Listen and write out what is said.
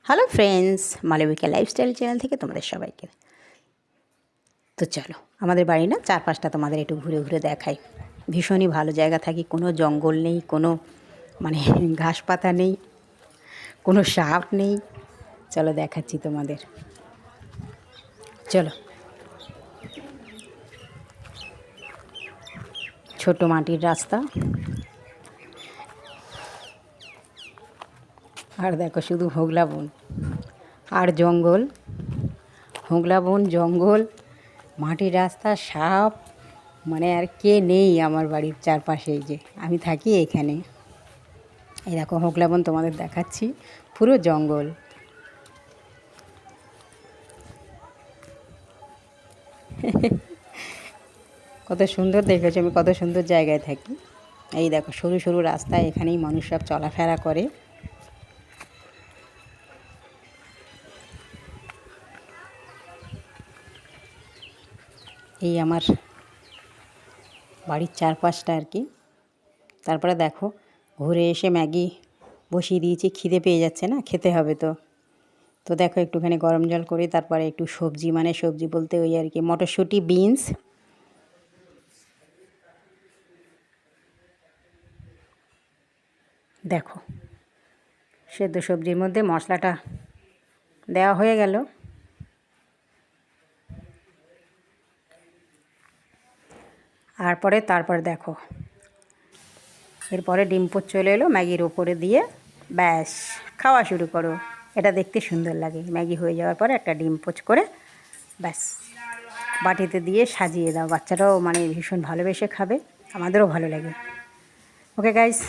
Hello friends, Malavika lifestyle channel থেকে তোমাদের সবাইকে। তো চলো, আমাদের বাড়ি না চারপাশটা তোমাদের একটু ঘুরে ঘুরে দেখাই। ভীষণই ভালো জায়গা, থাকি, কোনো জঙ্গল নেই, কোনো মানে ঘাস পাতা নেই, কোনো সাপ নেই। চলো দেখাচ্ছি তোমাদের, চলো। ছোট মাটির রাস্তা, আর দেখো শুধু হোগলা বন আর জঙ্গল, হোগলা বন, জঙ্গল, মাটির রাস্তা, সাপ, মানে আর কে নেই আমার বাড়ির চারপাশে। এই যে আমি থাকি এখানে, এই দেখো হোগলা বন তোমাদের দেখাচ্ছি, পুরো জঙ্গল। কত সুন্দর দেখেছো, আমি কত সুন্দর জায়গায় থাকি। এই দেখো সরু সরু রাস্তা, এখানেই মানুষ সব চলাফেরা করে। এই আমার বাড়ির চারপাশটা আর কি। তারপরে দেখো ঘুরে এসে ম্যাগি বসিয়ে দিয়েছি, খিদে পেয়ে যাচ্ছে না, খেতে হবে তো। তো দেখো একটুখানি গরম জল করে তারপরে একটু সবজি, মানে সবজি বলতে ওই আর কি মটরশুঁটি, বিনস, দেখো সেদ্ধ সবজির মধ্যে মশলাটা দেওয়া হয়ে গেল। তারপরে দেখো এরপরে ডিম পোচ চলে এলো ম্যাগির ওপরে দিয়ে, ব্যাস খাওয়া শুরু করো। এটা দেখতে সুন্দর লাগে। ম্যাগি হয়ে যাওয়ার পরে একটা ডিম পোচ করে ব্যাস বাটিতে দিয়ে সাজিয়ে দাও। বাচ্চারাও মানে ভীষণ ভালোবেসে খাবে, আমাদেরও ভালো লাগে। Okay guys.